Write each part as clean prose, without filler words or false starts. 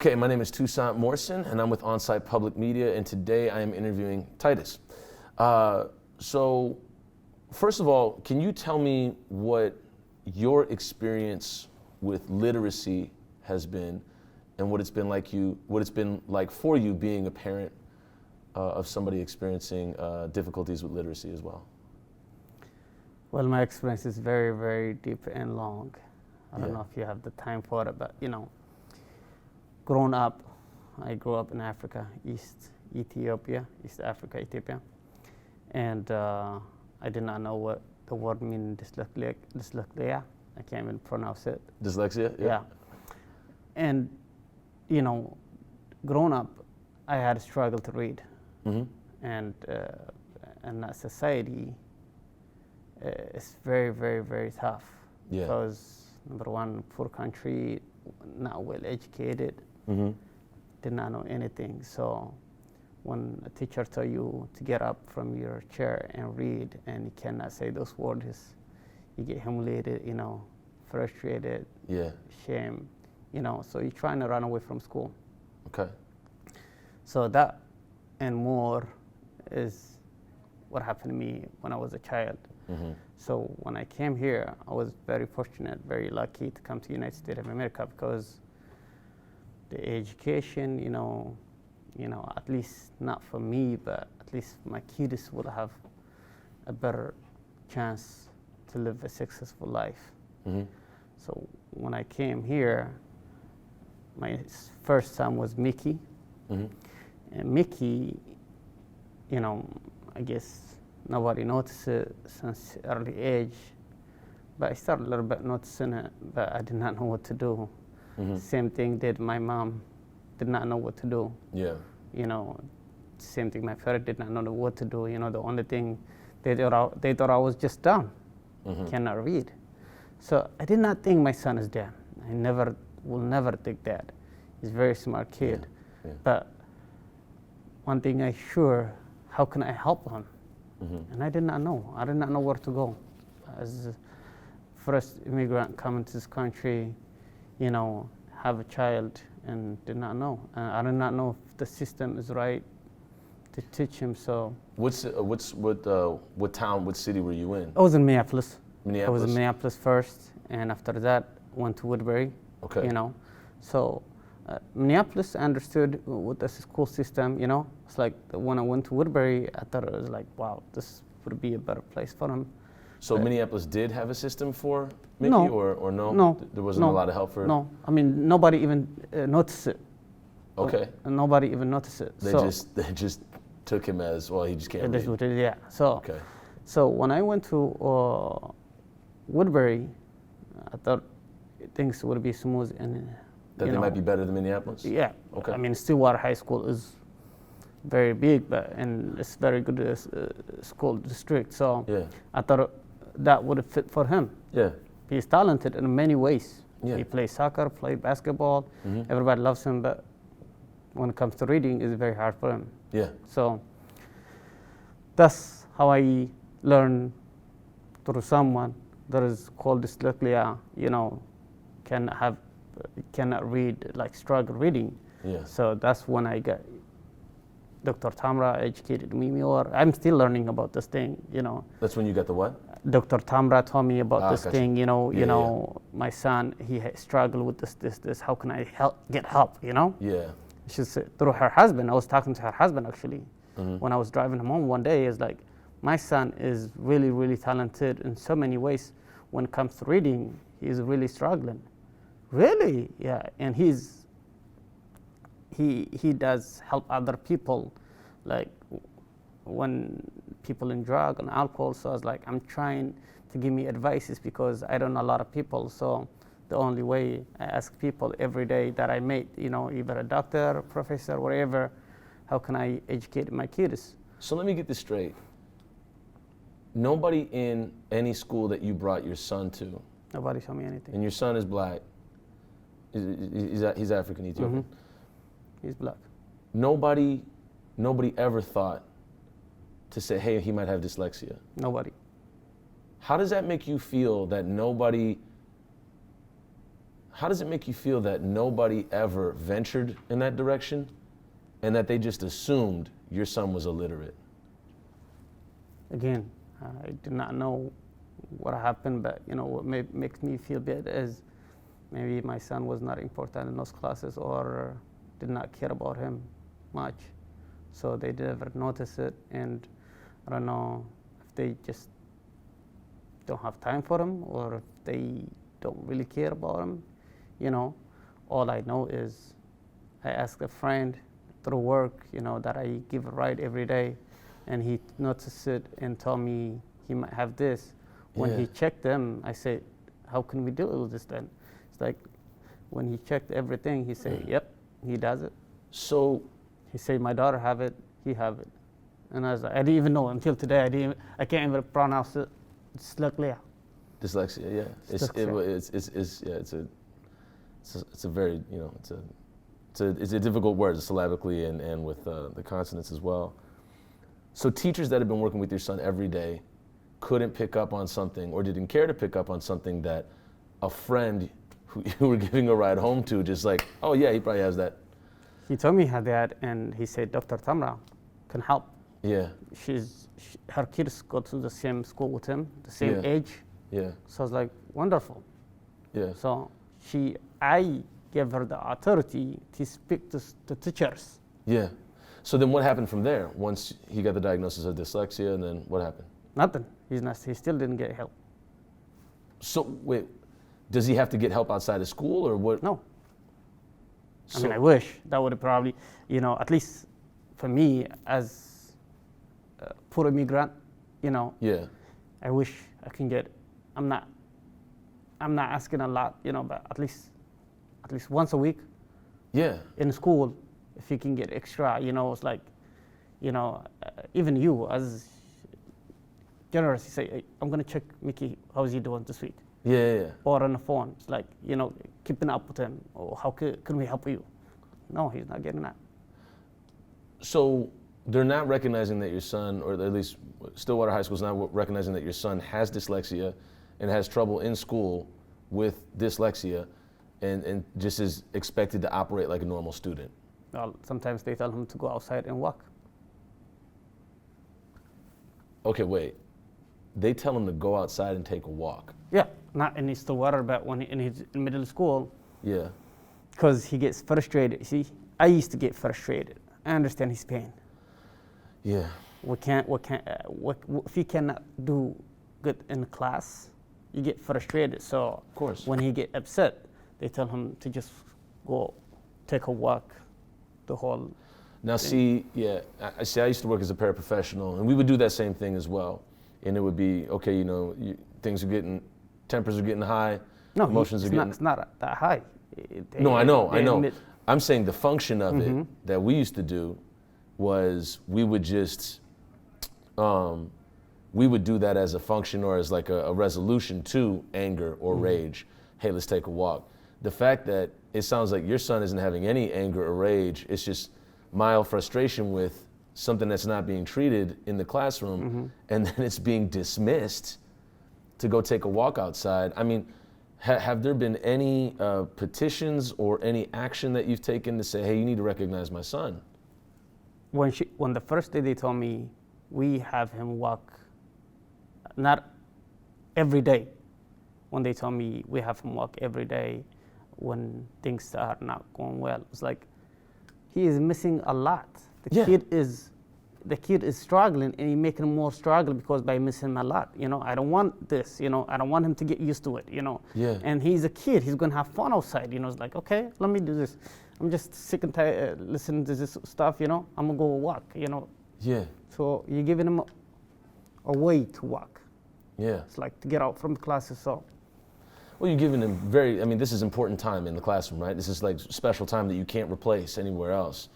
Okay, my name is Toussaint Morrison, and I'm with Onsite Public Media, and today I am interviewing Taddess. So, first of all, can you tell me what your experience with literacy has been, and what it's been like for you being a parent of somebody experiencing difficulties with literacy as well? Well, my experience is very, very deep and long. I don't know if you have the time for it, but growing up, I grew up in Africa, East Africa, Ethiopia. And I did not know what the word means, dyslexia. I can't even pronounce it. Dyslexia? Yeah. And, growing up, I had a struggle to read. Mm-hmm. And that society, it's very, very, very tough. Yeah. Because, number one, poor country, not well educated, Mm-hmm. did not know anything. So when a teacher tells you to get up from your chair and read, and you cannot say those words, you get humiliated, frustrated, shame, so you're trying to run away from school. Okay. So that and more is what happened to me when I was a child. Mm-hmm. So when I came here, I was very fortunate, very lucky to come to the United States of America, because the education, at least not for me, but at least my kids will have a better chance to live a successful life. Mm-hmm. So when I came here, my first son was Mickey. Mm-hmm. And Mickey, I guess nobody noticed it since early age, but I started a little bit noticing it, but I did not know what to do. Mm-hmm. Same thing did my mom, did not know what to do. Yeah. Same thing, my parents did not know what to do. The only thing they thought I was just dumb, Mm-hmm. cannot read. So I did not think my son is dumb. I will never think that. He's a very smart kid. Yeah. But one thing I sure, how can I help him? Mm-hmm. And I did not know. I did not know where to go. As the first immigrant coming to this country, have a child, and did not know. I did not know if the system is right to teach him. So what town, what city were you in? I was in Minneapolis. Minneapolis. I was in Minneapolis first, and after that went to Woodbury. Okay. So Minneapolis, I understood with the school system. It's like when I went to Woodbury, I thought it was like, wow, this would be a better place for him. So Minneapolis did have a system for Mickey, No. or no? No. There wasn't a lot of help for it? No, I mean, nobody even noticed it. Okay. Nobody even noticed it. They just took him as, well, he just can't read. Yeah. So, Okay. So when I went to Woodbury, I thought things would be smooth and That they might be better than Minneapolis? Yeah. Okay. I mean, Stillwater High School is very big, and it's very good school district. So Yeah. I thought that would fit for him. Yeah. He's talented in many ways. Yeah. He plays soccer, plays basketball. Mm-hmm. Everybody loves him, but when it comes to reading, it's very hard for him. Yeah. So that's how I learned through someone that is called dyslexia. Cannot read, like struggle reading. Yeah. So that's when I got Dr. Tamra educated me more. I'm still learning about this thing. That's when you got the what? Dr. Tamra told me about this gotcha. thing. My son, he struggled with this. How can I get help? Yeah. She said through her husband. I was talking to her husband actually. Mm-hmm. When I was driving him home one day. It's like, my son is really, really talented in so many ways. When it comes to reading, he's really struggling. Really? Yeah. And he does help other people, like when people in drug and alcohol. So I was like, I'm trying to give me advices, because I don't know a lot of people. So the only way I ask people every day that I meet, either a doctor, professor, whatever, how can I educate my kids? So let me get this straight. Nobody in any school that you brought your son to, Nobody told me anything. and your son is black, he's African Ethiopian. Mm-hmm. He's black. Nobody ever thought to say, hey, he might have dyslexia. Nobody. How does that make you feel that nobody how does it make you feel that nobody ever ventured in that direction and that they just assumed your son was illiterate? Again, I did not know what happened, but what makes me feel bad is maybe my son was not important in those classes or did not care about him much. So they never notice it, and I don't know if they just don't have time for him or if they don't really care about him. All I know is I asked a friend through work, that I give a ride every day, and he noticed it and told me he might have this. When he checked them, I said, how can we deal with this then? It's like, when he checked everything, he said, yep, he does it. So he said, my daughter have it, he have it. And I was like, I didn't even know until today. I can't even pronounce it. Dyslexia. Dyslexia, yeah. It's a very, it's a difficult word, syllabically and with the consonants as well. So teachers that have been working with your son every day couldn't pick up on something or didn't care to pick up on something that a friend who you were giving a ride home to just like, oh yeah, he probably has that. He told me he had that, and he said, Dr. Tamra can help. Yeah. Her kids go to the same school with him, the same age. Yeah. So I was like, wonderful. Yeah. So I gave her the authority to speak to the teachers. Yeah. So then what happened from there? Once he got the diagnosis of dyslexia, and then what happened? Nothing. He still didn't get help. So wait, does he have to get help outside of school or what? No. So, I wish that would have probably, at least for me as a poor immigrant, Yeah. I wish I can get. I'm not asking a lot, but at least once a week. Yeah. In school, if you can get extra, it's like, even you as generous, you say, hey, I'm gonna check Mickey, how's he doing this week? Yeah. Or on the phone, it's like, keeping up with him, or how can we help you? No, he's not getting that. So they're not recognizing that your son, or at least Stillwater High School is not recognizing that your son has dyslexia and has trouble in school with dyslexia and just is expected to operate like a normal student. Well, sometimes they tell him to go outside and walk. Okay, wait. They tell him to go outside and take a walk. Yeah, not in Stillwater, but when he's in middle school. Yeah. Because he gets frustrated. See, I used to get frustrated. I understand his pain. Yeah. If you cannot do good in class, you get frustrated. So of course, when he get upset, they tell him to just go take a walk. The whole. Now see, yeah, I used to work as a paraprofessional, and we would do that same thing as well. And it would be, okay, tempers are getting high, emotions are getting. It's not that high. No, I know. I'm saying the function of it that we used to do was we would just, we would do that as a function or as like a resolution to anger or rage. Hey, let's take a walk. The fact that it sounds like your son isn't having any anger or rage, it's just mild frustration with something that's not being treated in the classroom, and then it's being dismissed to go take a walk outside. I mean, have there been any petitions or any action that you've taken to say, hey, you need to recognize my son? When the first day they told me we have him walk, not every day. When they told me we have him walk every day, when things are not going well, it's like he is missing a lot. The kid is struggling, and you making him more struggle because by missing him a lot. I don't want this. I don't want him to get used to it. Yeah. And he's a kid. He's gonna have fun outside. It's like, okay, let me do this. I'm just sick and tired listening to this stuff. I'm gonna go walk. Yeah. So you're giving him a way to walk. Yeah. It's like to get out from the classes. So. Well, you're giving him this is important time in the classroom, right? This is like special time that you can't replace anywhere else.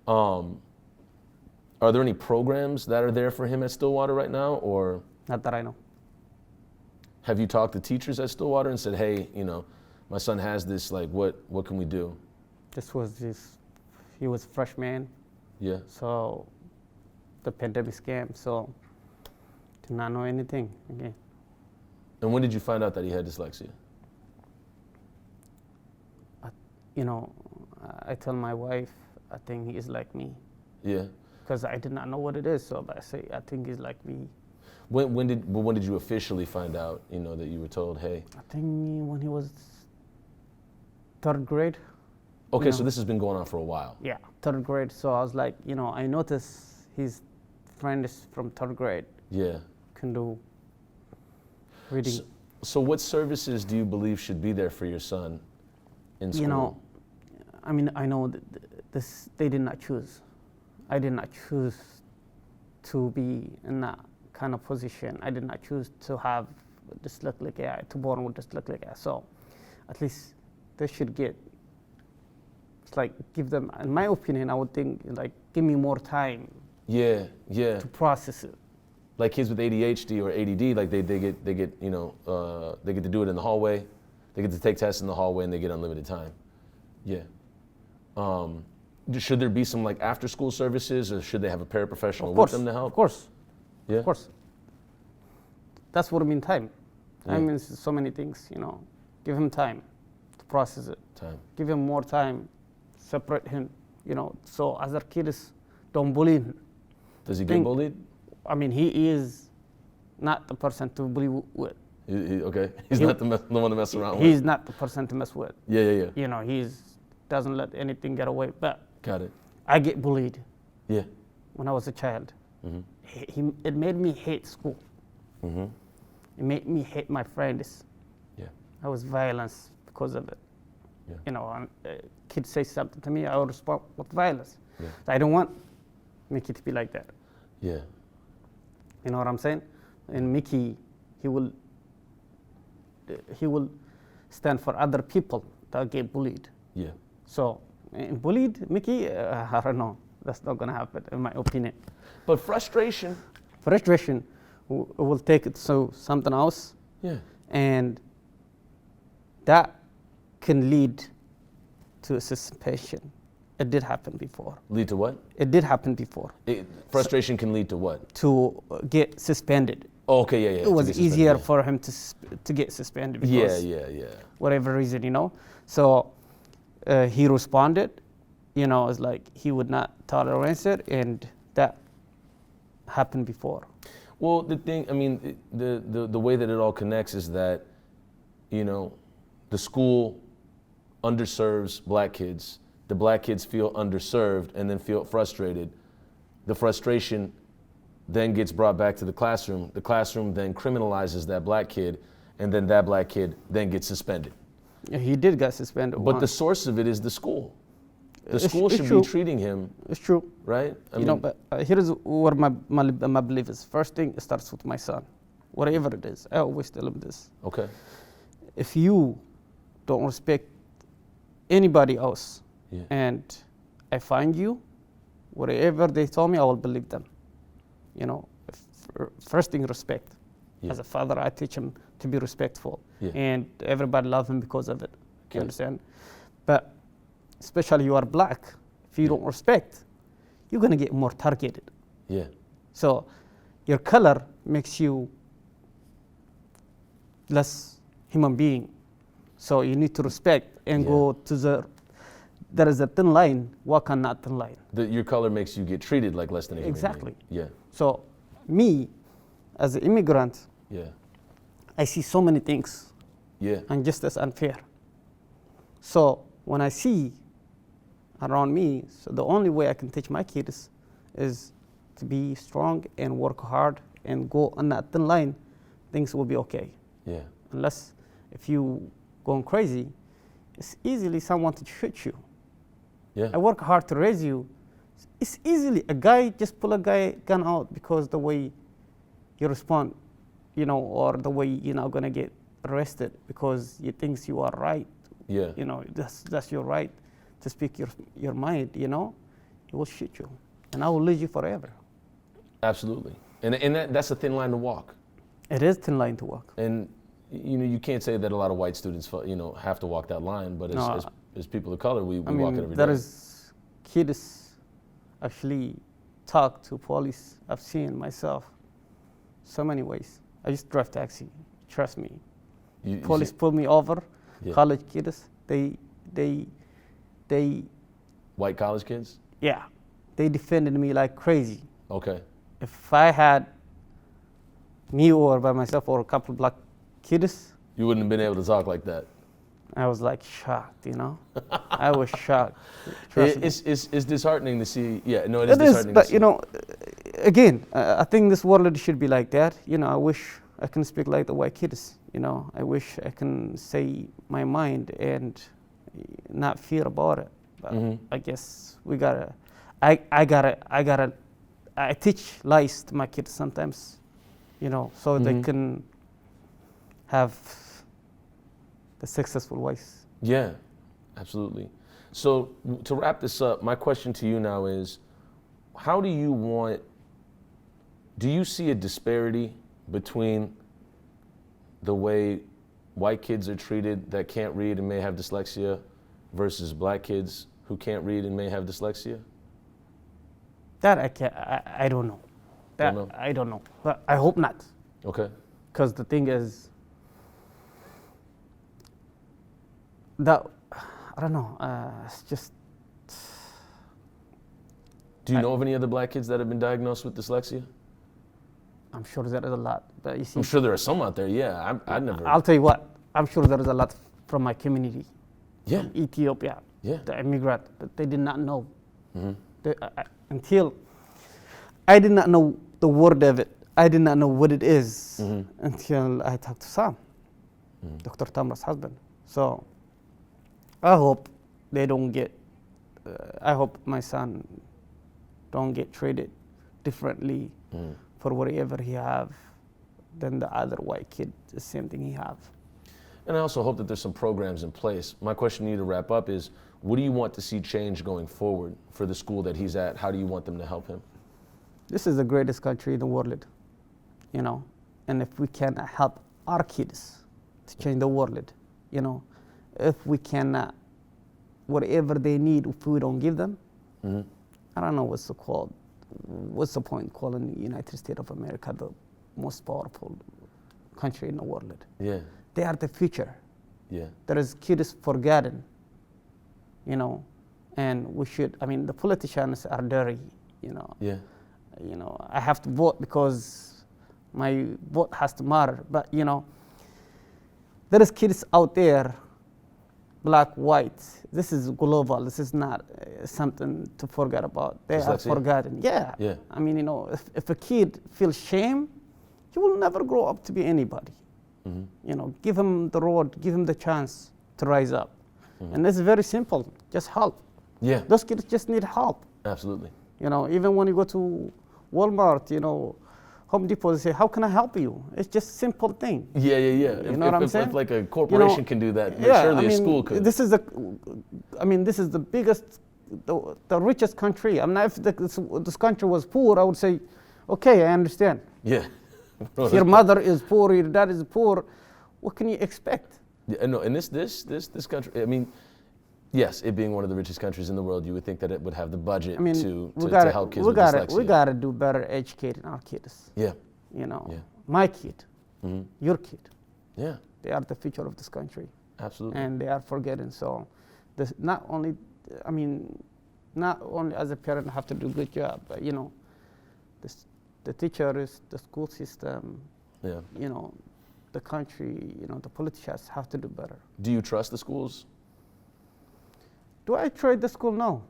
Are there any programs that are there for him at Stillwater right now, or? Not that I know. Have you talked to teachers at Stillwater and said, hey, my son has this, like, what can we do? He was a freshman. Yeah. So the pandemic scam, so did not know anything again. And when did you find out that he had dyslexia? you know, I tell my wife, I think he is like me. Yeah. Because I did not know what it is, so I say, I think he's like me. When did you officially find out, you know, that you were told, hey? I think when he was third grade. Okay, You so know. this has been going on for a while. Yeah, third grade. So I was like, you know, I noticed his friend is from third grade. Yeah. Can do reading. So what services do you believe should be there for your son in school? You know, I mean, I know that this they did not choose. I did not choose to be in that kind of position. I did not choose to have dyslexia, to born with dyslexia. So at least they should get, it's like give them, in my opinion, I would think like give me more time. Yeah. To process it. Like kids with ADHD or ADD, like they get you know, they get to do it in the hallway. They get to take tests in the hallway and they get unlimited time. Yeah. Should there be some like after school services, or should they have a paraprofessional with them to help? Of course. Yeah. Of course. That's what I mean, time. Time Yeah. means so many things, you know. Give him time to process it. Time. Give him more time. Separate him, you know, so other kids don't bully him. Does he get bullied? I mean, he is not the person to bully with. Okay. He's not the one to mess around with. He's not the person to mess with. Yeah. You know, doesn't let anything get away. But Got it. I get bullied. Yeah. When I was a child. Mm-hmm. It made me hate school. Mm-hmm. It made me hate my friends. Yeah. I was violence because of it. Yeah. You know, and, kids say something to me, I will respond with violence. Yeah. So I don't want Mickey to be like that. Yeah. You know what I'm saying? And Mickey, he will stand for other people that get bullied. Yeah. So, bullied, Mickey, I don't know. That's not going to happen, in my opinion. But frustration will take it to something else. Yeah. And that can lead to a suspension. It did happen before. Lead to what? It did happen before. Frustration can lead to what? To get suspended. Oh, okay, yeah. It was easier for him to get suspended because Yeah. whatever reason, you know. So he responded, you know, it's like he would not tolerate it, and that happened before. Well, the thing, I mean, the way that it all connects is that, you know, the school underserves black kids. The black kids feel underserved and then feel frustrated. The frustration then gets brought back to the classroom. The classroom then criminalizes that black kid, and then that black kid then gets suspended. He did get suspended. But the source of it is the school. The school it's should true. be treating him. It's true. Right? I you mean, know, but here is where my belief is. First thing, it starts with my son. Whatever it is, I always tell him this. Okay. If you don't respect anybody else, Yeah. and I find you, whatever they told me, I will believe them. You know, first thing, respect. Yeah. As a father, I teach him to be respectful. Yeah. And everybody loves him because of it. Okay. You understand? But especially you are black, if you don't respect, you're going to get more targeted. Yeah. So your color makes you less human being. So you need to respect and go to there is a thin line, walk on that thin line. Your color makes you get treated like less than a human Exactly. being. Yeah. So me, as an immigrant, Yeah. I see so many things. Yeah. And just as unfair. So when I see around me, so the only way I can teach my kids is to be strong and work hard and go on that thin line, things will be okay. Yeah. Unless if you going crazy, it's easily someone to shoot you. Yeah. I work hard to raise you. It's easily a guy just pull a gun out because the way you respond, you know, or the way you're not gonna get arrested because you think you are right. Yeah. You know, that's your right to speak your mind. You know, he will shoot you, and I will lose you forever. Absolutely. And that's a thin line to walk. It is thin line to walk. And you know, you can't say that a lot of white students, you know, have to walk that line, but as people of color, we walk it every day. There is kids actually talk to police. I've seen myself so many ways. I just drive taxi. Trust me. Police pull me over. Yeah. College kids, they they, White college kids? yeah, they defended me like crazy. Okay. If I had me or by myself or a couple black kids, You wouldn't have been able to talk like that. I was like shocked, I was shocked. Trust me. It's disheartening to see. Yeah, no, it is It is, disheartening but to see. again, I think this world should be like that. I wish I can speak like the white kids. I wish I can say my mind and not fear about it. But I guess we gotta. I teach lies to my kids sometimes, so they can have the successful ways. Yeah, absolutely. So to wrap this up, my question to you now is, how do you see a disparity between the way white kids are treated that can't read and may have dyslexia versus black kids who can't read and may have dyslexia? That I don't know. Don't know? I don't know, but I hope not. Okay. Because the thing is, that I don't know. It's just. Do you know of any other black kids that have been diagnosed with dyslexia? I'm sure there is a lot, but you see. I'm sure there are some out there. Yeah, I never. I'll tell you what. I'm sure there is a lot from my community. Yeah. From Ethiopia. Yeah. The immigrant that they did not know. Mm-hmm. Until I did not know the word of it. I did not know what it is until I talked to Sam, Dr. Tamra's husband. So I hope they don't get. I hope my son don't get treated differently for whatever he have than the other white kid. The same thing he have. And I also hope that there's some programs in place. My question to you to wrap up is, what do you want to see change going forward for the school that he's at? How do you want them to help him? This is the greatest country in the world, and if we can help our kids to change the world, if we can, whatever they need, if we don't give them, I don't know what's the point calling the United States of America the most powerful country in the world? Yeah. They are the future. Yeah. There is kids forgotten, and we should. The politicians are dirty, Yeah. I have to vote because my vote has to matter. But there is kids out there, black, white. This is global. This is not something to forget about. They are forgotten. Yeah. Yeah. If a kid feels shame, he will never grow up to be anybody. Give him the road, give him the chance to rise up. And it's very simple. Just help. Yeah. Those kids just need help. Absolutely. Even when you go to Walmart, Home Depot, they say, how can I help you? It's just a simple thing. Yeah. You know what I'm saying? If like a corporation can do that, surely a school could. This is the biggest, the richest country. If this country was poor, I would say, okay, I understand. Yeah. If your mother is poor, your dad is poor, what can you expect? Yeah, no, and this country, yes, it being one of the richest countries in the world, you would think that it would have the budget to help kids with dyslexia. We gotta do better educating our kids. Yeah. My kid, your kid. Yeah. They are the future of this country. Absolutely. And they are forgetting. So, not only as a parent have to do a good job, but the teachers, the school system, the country, the politicians have to do better. Do you trust the schools? Do I trust the school? No.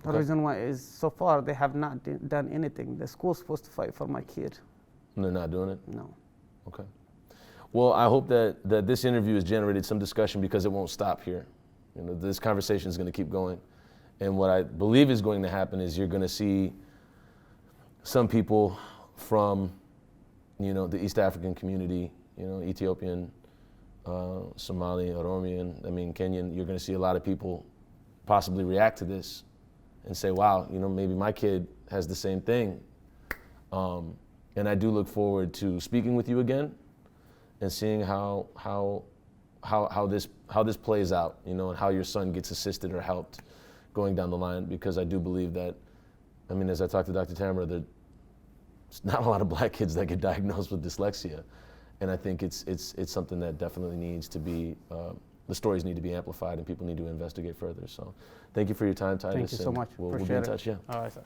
The reason why is so far they have not done anything. The school's supposed to fight for my kid. And they're not doing it? No. Okay. Well, I hope that this interview has generated some discussion, because it won't stop here. This conversation is going to keep going. And what I believe is going to happen is you're going to see some people from, the East African community, Ethiopian, Somali, Oromian, Kenyan. You're going to see a lot of people possibly react to this and say, wow, maybe my kid has the same thing. And I do look forward to speaking with you again and seeing how this plays out, and how your son gets assisted or helped going down the line, because I do believe that, as I talked to Dr. Tamra, there's not a lot of black kids that get diagnosed with dyslexia. And I think it's something that definitely needs to be the stories need to be amplified and people need to investigate further. So thank you for your time, Taddess. Thank you so much. We'll be in touch, yeah. All right, sir.